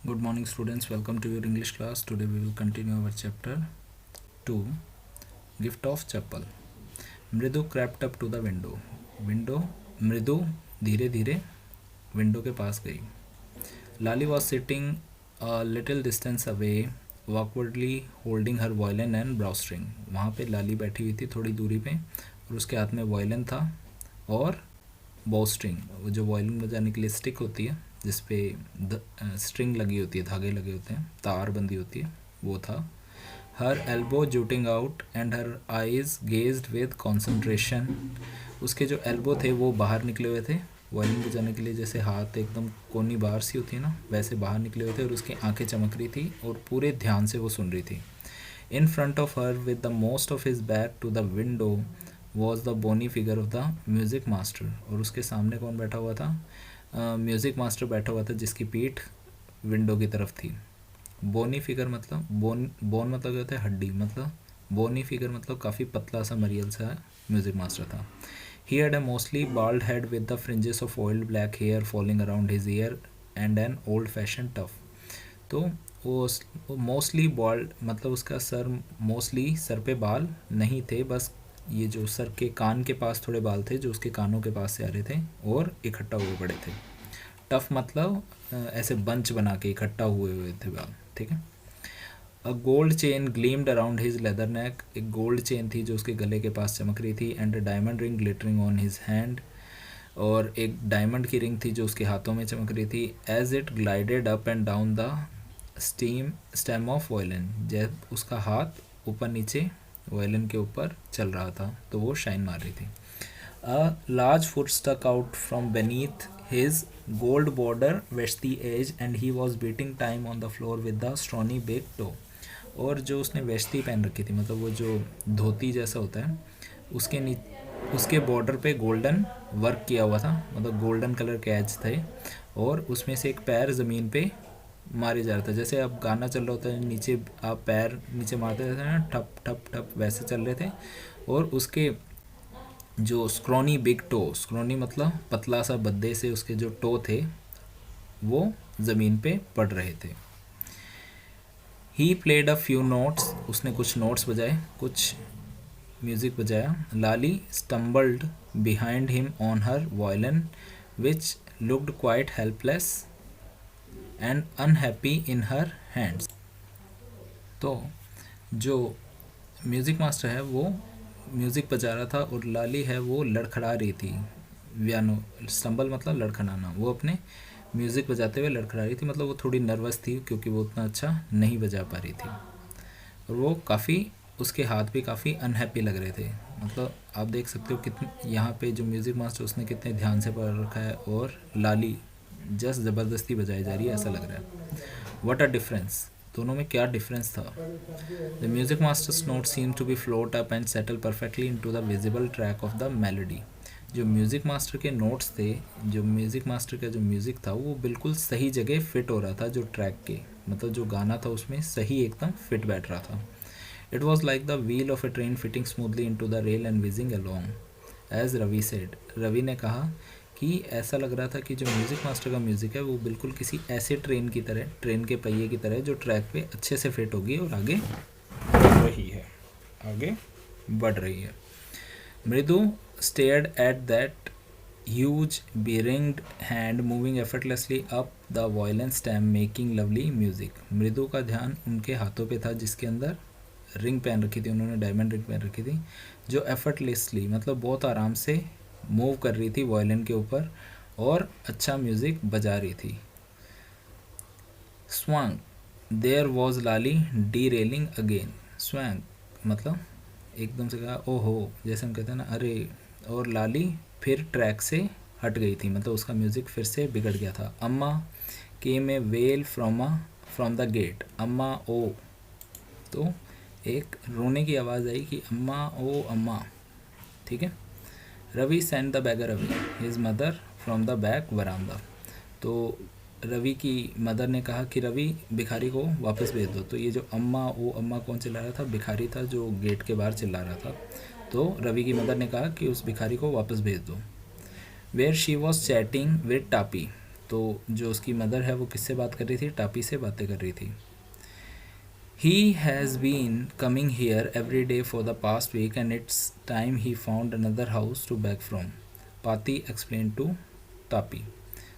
Good morning, students. Welcome to your English class. Today we will continue our chapter 2, Gift of Chapel. मृदु crept up to the window. Window मृदु धीरे धीरे window के पास गई. Lali was sitting a little distance away, awkwardly holding her violin and bowstring. वहाँ पे लाली बैठी हुई थी थोड़ी दूरी पे और उसके हाथ में वायलिन था और बॉस्ट्रिंग, वो जो वायलिन बजाने के लिए स्टिक होती है जिसपे स्ट्रिंग लगी होती है, धागे लगे होते हैं, तार बंदी होती है, वो था. Her elbow jutting out and her eyes gazed with concentration. उसके जो एल्बो थे वो बाहर निकले हुए थे वायलिन बजाने के लिए, जैसे हाथ एकदम कोनी बार सी होती है ना, वैसे बाहर निकले हुए थे और उसकी आंखें चमक रही थी और पूरे ध्यान से वो सुन रही थी. In front of her with the most of his back to the window was the bony figure of the music master. और उसके सामने कौन बैठा हुआ था? म्यूज़िक मास्टर बैठा हुआ था जिसकी पीठ विंडो की तरफ थी. बोनी फिगर मतलब बोन मतलब क्या होता है? हड्डी. मतलब बोनी फिगर मतलब काफ़ी पतला सा मरियल सा म्यूज़िक मास्टर था. He had a mostly bald head with the fringes of oiled black hair falling around his ear and an old fashion tuft. तो वो मोस्टली बाल्ड मतलब उसका सर मोस्टली सर पे बाल नहीं थे, बस ये जो सर के कान के पास थोड़े बाल थे जो उसके कानों के पास से आ रहे थे और इकट्ठा हुए पड़े थे. टफ मतलब ऐसे बंच बना के इकट्ठा हुए हुए थे बाल. ठीक है. A gold chain gleamed around his leather neck. एक गोल्ड चेन थी जो उसके गले के पास चमक रही थी. And a diamond ring glittering on his hand. और एक डायमंड की रिंग थी जो उसके हाथों में चमक रही थी. As it glided up and down the stem of violin. जब उसका हाथ ऊपर नीचे वायलिन के ऊपर चल रहा था तो वो शाइन मार रही थी. A large foot stuck out from beneath his gold border vesty edge and he was beating time on the floor with the stony big toe. और जो उसने वेस्टी पहन रखी थी मतलब वो जो धोती जैसा होता है उसके बॉर्डर पे गोल्डन वर्क किया हुआ था, मतलब गोल्डन कलर के एज थे और उसमें से एक पैर ज़मीन पे मारे जा रहा था. जैसे अब गाना चल रहा होता है नीचे आप पैर नीचे मारते रहते हैं ना, ठप ठप ठप, वैसे चल रहे थे. और उसके जो स्क्रोनी बिग टो, स्क्रोनी मतलब पतला सा बद्दे से उसके जो टो थे वो ज़मीन पे पड़ रहे थे. He played a few notes. उसने कुछ नोट्स बजाए, कुछ म्यूज़िक बजाया. Lali stumbled behind him on her violin which looked quite helpless and unhappy in her hands. तो जो म्यूज़िक मास्टर है वो म्यूज़िक बजा रहा था और लाली है वो लड़खड़ा रही थी. पियानो स्टम्बल मतलब लड़खड़ाना. वो अपने म्यूज़िक बजाते हुए लड़खड़ा रही थी, मतलब वो थोड़ी नर्वस थी क्योंकि वो उतना अच्छा नहीं बजा पा रही थी. और वो काफ़ी उसके हाथ भी काफ़ी अनहैप्पी लग रहे थे. मतलब आप देख सकते हो कितने यहाँ पे जो म्यूज़िक मास्टर उसने कितने ध्यान से पढ़ रखा है और लाली जस्ट ज़बरदस्ती बजाई जा रही है ऐसा लग रहा है. What a difference. दोनों में क्या डिफरेंस था. The music master's note seem to be float up and settle perfectly into the visible track of the melody. जो म्यूज़िक मास्टर के नोट्स थे, जो म्यूज़िक मास्टर का जो म्यूज़िक था वो बिल्कुल सही जगह फिट हो रहा था, जो ट्रैक के मतलब जो गाना था उसमें सही एकदम फिट बैठ रहा था. It was like the wheel of a train fitting smoothly into the rail and whizzing along. As Ravi said. Ravi ने कहा कि ऐसा लग रहा था कि जो म्यूज़िक मास्टर का म्यूज़िक है वो बिल्कुल किसी ऐसे ट्रेन की तरह, ट्रेन के पहिए की तरह जो ट्रैक पे अच्छे से फिट होगी और आगे बढ़ रही है, आगे बढ़ रही है. मृदु stared at that huge beringed hand moving effortlessly up the violin stem making lovely music. मृदु का ध्यान उनके हाथों पे था जिसके अंदर रिंग पहन रखी थी, उन्होंने डायमंड रिंग पहन रखी थी, जो एफर्टलेसली मतलब बहुत आराम से मूव कर रही थी वायलिन के ऊपर और अच्छा म्यूज़िक बजा रही थी. Swung. There was Lali the railing again. Swung मतलब एकदम से कहा ओहो, जैसे हम कहते हैं ना अरे. और लाली फिर ट्रैक से हट गई थी, मतलब उसका म्यूज़िक फिर से बिगड़ गया था. अम्मा केम ए वेल फ्रॉम द गेट. अम्मा ओ. तो एक रोने की आवाज़ आई कि अम्मा ओ अम्मा. ठीक है. Ravi send the beggar away his mother from the back verandah. तो रवि की मदर ने कहा कि रवि भिखारी को वापस भेज दो. तो ये जो अम्मा ओ अम्मा कौन चिल्ला रहा था? भिखारी था जो गेट के बाहर चिल्ला रहा था. तो रवि की मदर ने कहा कि उस भिखारी को वापस भेज दो. Where she was chatting with Tapi. तो जो उसकी मदर है वो किससे बात कर रही थी, टापी से बातें कर रही थी. He has been coming here every day for the past week and it's time he found another house to beg from. Pati explained to Tapi.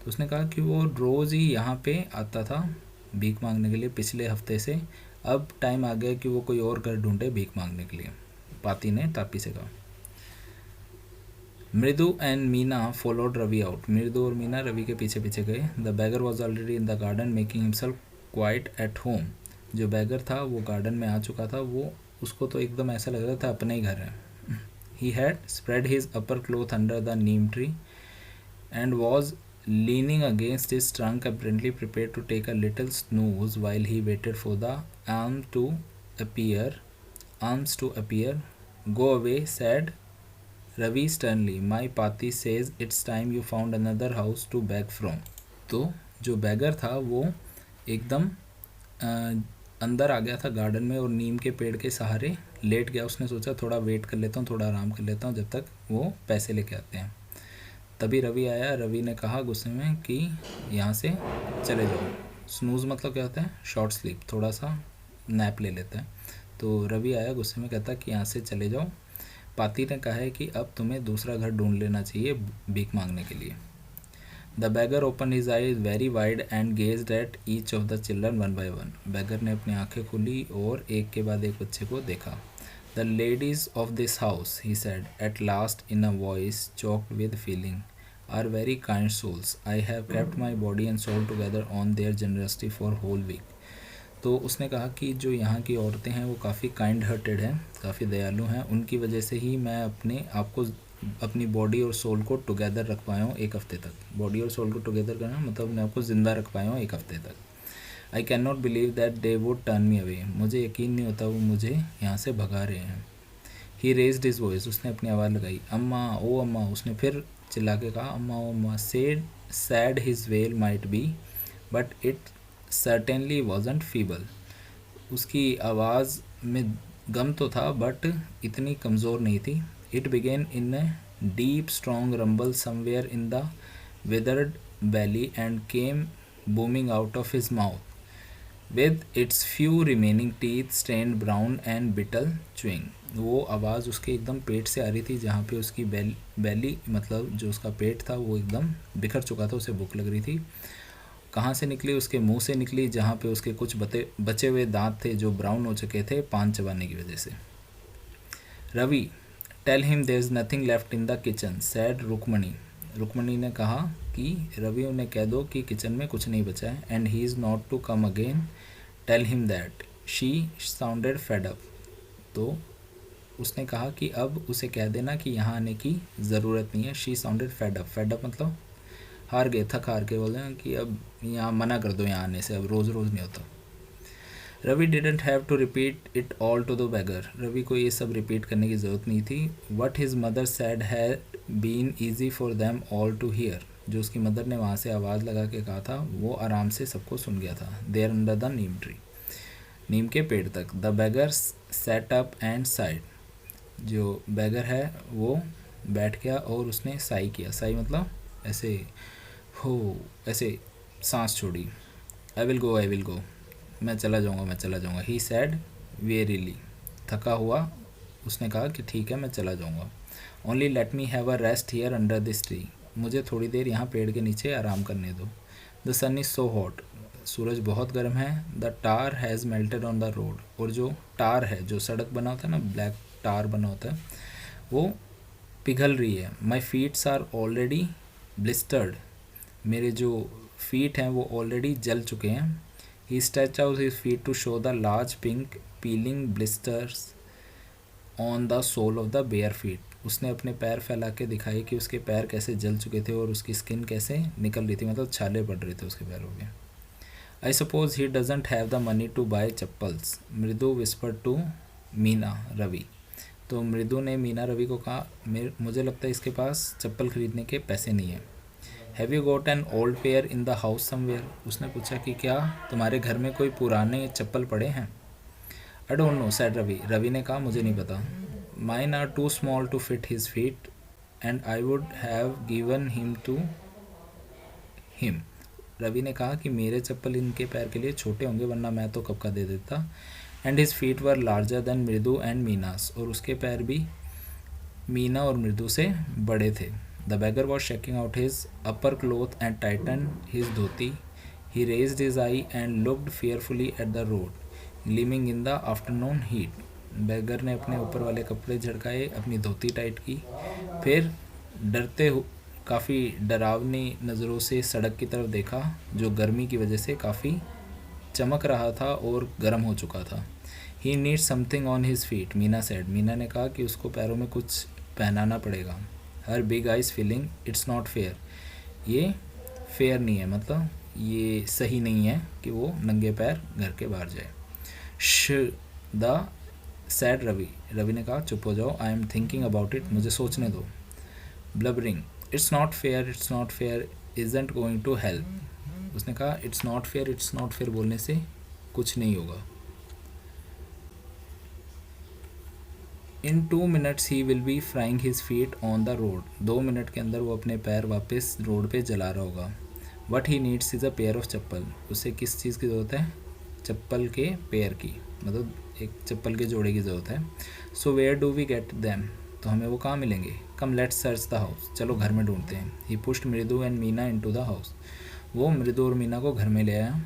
तो उसने कहा कि वो रोज़ ही यहाँ पे आता था भीख मांगने के लिए पिछले हफ्ते से. अब टाइम आ गया कि वो कोई और घर ढूंढे भीख मांगने के लिए. पाती ने तापी से कहा. Mridu and Meena followed Ravi out. Mridu और मीना रवि के पीछे पीछे गए. The beggar was already in the garden making himself quite at home. जो बैगर था वो गार्डन में आ चुका था. वो उसको तो एकदम ऐसा लग रहा था अपने ही घर है. He had spread his upper cloth under the neem tree and was leaning against his trunk, apparently prepared to take a little snooze while he waited for the arms to appear. Go away, said Ravi sternly. My Pati says it's time you found another house to beg from. तो जो beggar था वो एकदम अंदर आ गया था garden में और नीम के पेड़ के सहारे लेट गया. उसने सोचा थोड़ा वेट कर लेता हूँ, थोड़ा आराम कर लेता हूँ जब तक वो पैसे लेके आते हैं. तभी रवि आया. रवि ने कहा गुस्से में कि यहाँ से चले जाओ. स्नूज़ मतलब क्या होता है, शॉर्ट स्लीप, थोड़ा सा नैप ले लेता है. तो रवि आया गुस्से में, कहता कि यहाँ से चले जाओ. पाती ने कहा है कि अब तुम्हें दूसरा घर ढूंढ लेना चाहिए भीख मांगने के लिए. The beggar open his eyes very wide and gazed at each of the children one by one. Beggar ने अपनी आंखें खोली और एक के बाद एक बच्चे को देखा. The ladies of this house, he said at last in a voice choked with feeling, are very kind souls. I have kept my body and soul together on their generosity for whole week. तो उसने कहा कि जो यहाँ की औरतें हैं वो काफ़ी काइंड हार्टेड हैं, काफ़ी दयालु हैं. उनकी वजह से ही मैं अपने आप को, अपनी बॉडी और सोल को टुगेदर रख पाया हूँ एक हफ्ते तक. बॉडी और सोल को टुगेदर करना मतलब अपने आप को ज़िंदा रख पाया हूँ एक हफ्ते तक. I can not believe that they would turn me away. मुझे यकीन नहीं होता वो मुझे यहाँ से भगा रहे हैं. ही रेज्ड हिज वॉइस. उसने अपनी आवाज़ लगाई. अम्मा, ओ अम्मा. उसने फिर चिल्ला के कहा अम्मा, ओ अम्मा. Sad his well might be but it certainly wasn't feeble. उसकी आवाज़ में गम तो था बट इतनी कमज़ोर नहीं थी. It began in a deep strong rumble somewhere in the withered belly and came booming out of his mouth, with its few remaining teeth stained brown and brittle chewing. वो आवाज़ उसके एकदम पेट से आ रही थी, जहाँ पे उसकी बैली मतलब जो उसका पेट था वो एकदम बिखर चुका था, उसे भूख लग रही थी. कहाँ से निकली? उसके मुंह से निकली, जहाँ पे उसके कुछ बचे हुए दांत थे जो ब्राउन हो चुके थे पान चबाने की वजह से. Ravi, tell him there is nothing left in the kitchen, said Rukmani. Rukmani ने कहा कि रवि उन्हें कह दो कि किचन में कुछ नहीं बचा है. And he is not to come again, tell him that. She sounded fed up. तो उसने कहा कि अब उसे कह देना कि यहाँ आने की ज़रूरत नहीं है. She sounded fed up. Fed up मतलब हार गए, थक हार के बोल रहे हैं कि अब यहाँ मना कर दो यहाँ आने से, अब रोज़ रोज़ नहीं होता. Ravi didn't have to repeat it all to the beggar. Ravi को ये सब रिपीट करने की ज़रूरत नहीं थी. What his mother said had been easy for them all to hear. जो उसकी मदर ने वहाँ से आवाज़ लगा के कहा था वो आराम से सबको सुन गया था. There under the neem tree, नीम के पेड़ तक. The beggar sat up and sighed. जो बैगर है वो बैठ गया और उसने साई किया. साई मतलब ऐसे हो, ऐसे सांस छोड़ी. I will go, I will go. मैं चला जाऊँगा, मैं चला जाऊँगा. ही सैड वेरीली. थका हुआ उसने कहा कि ठीक है मैं चला जाऊँगा. Only let me have a rest here under this tree. मुझे थोड़ी देर यहाँ पेड़ के नीचे आराम करने दो. The sun is so hot. सूरज बहुत गर्म है. The tar has melted on the road. और जो टार है, जो सड़क बना होता है ना, ब्लैक टार बना होता है, वो पिघल रही है. My feets are already blistered. मेरे जो फीट हैं वो ऑलरेडी जल चुके हैं. He stretch out his feet to show the large pink peeling blisters on the sole of the bare feet. उसने अपने पैर फैला के दिखाई कि उसके पैर कैसे जल चुके थे और उसकी स्किन कैसे निकल रही थी, मतलब छाले पड़ रहे थे उसके पैरों पे. I suppose he doesn't have the money to buy chappals, Mridu whisper to Meena Ravi. तो मृदु ने मीना रवि को कहा मुझे लगता है इसके पास चप्पल खरीदने के पैसे नहीं है. Have you got an old pair in the house somewhere. उसने पूछा कि क्या तुम्हारे घर में कोई पुराने चप्पल पड़े हैं. I don't know, said Ravi. Ravi ने कहा मुझे नहीं पता. Mine are too small to fit his feet and I would have given him to him. Ravi ने कहा कि मेरे चप्पल इनके पैर के लिए छोटे होंगे, वरना मैं तो कब का दे देता। And his feet were larger than मृदु एंड मीनास, और उसके पैर भी मीना और मृदु से बड़े थे। The beggar was shaking out his upper cloth and tightened his dhoti. He raised his eye and looked fearfully at the road, gleaming in the afternoon heat. Beggar ने अपने ऊपर वाले कपड़े झड़काए, अपनी धोती टाइट की, फिर काफ़ी डरावनी नज़रों से सड़क की तरफ देखा, जो गर्मी की वजह से काफ़ी चमक रहा था और गर्म हो चुका था। He needs something on his feet, Meena said. Meena ने कहा कि उसको पैरों में कुछ पहनाना पड़ेगा। Her big eyes feeling it's not fair. ये फेयर नहीं है, मतलब ये सही नहीं है कि वो नंगे पैर घर के बाहर जाए। द सैड रवि, रवि ने कहा चुप हो जाओ, I am thinking about it, मुझे सोचने दो। Blubbering, it's not fair isn't going to help. उसने कहा इट्स नॉट फेयर बोलने से कुछ नहीं होगा। इन 2 minutes he will be frying his feet on the road. 2 minute के अंदर वो अपने पैर वापस रोड पे जला रहा होगा। What he needs is a pair of chappal. उसे किस चीज़ की ज़रूरत है? चप्पल के पेयर की, मतलब एक चप्पल के जोड़े की ज़रूरत है। So where do we get them, तो हमें वो कहाँ मिलेंगे? Come let's search the house, चलो घर में ढूंढते हैं। He pushed Mridu and Meena into the house. वो मृदु और मीना को घर में ले आया।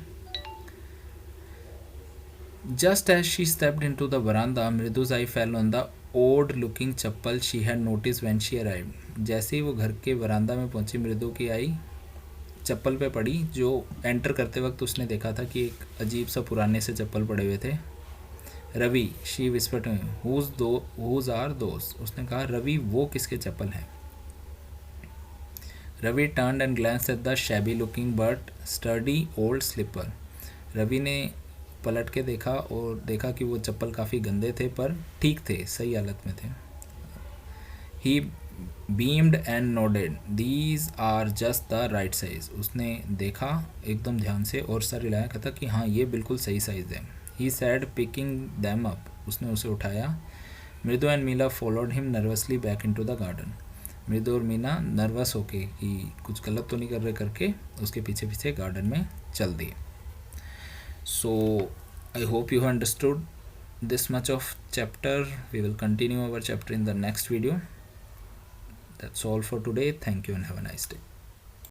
Just as she stepped into the veranda, Mridu's eye fell on the odd-looking chappal she had noticed when she arrived. जैसे ही वो घर के वरांदा में पहुंची, मृदु की आई चप्पल पे पड़ी, जो एंटर करते वक्त उसने देखा था कि एक अजीब सा पुराने से चप्पल पड़े हुए थे। Ravi, she whispered, whose are those? उसने कहा रवि, वो किसके चप्पल हैं? Ravi turned and glanced at the shabby-looking but sturdy old slipper. Ravi ने पलट के देखा और देखा कि वो चप्पल काफ़ी गंदे थे पर ठीक थे, सही हालत में थे। He beamed and nodded, these are just the right size. उसने देखा एकदम ध्यान से और सर हिलाया, कहता कि हाँ ये बिल्कुल सही साइज़ है। ही सैड पिकिंग दैम अप, उसने उसे उठाया। मृदु and Meena followed him nervously back into the garden. मृदु और मीना नर्वस होके कि कुछ गलत तो नहीं कर रहे करके उसके पीछे पीछे गार्डन में चल दिए। So I hope you understood this much of chapter. We will continue our chapter in the next video. That's all for today. Thank you and have a nice day.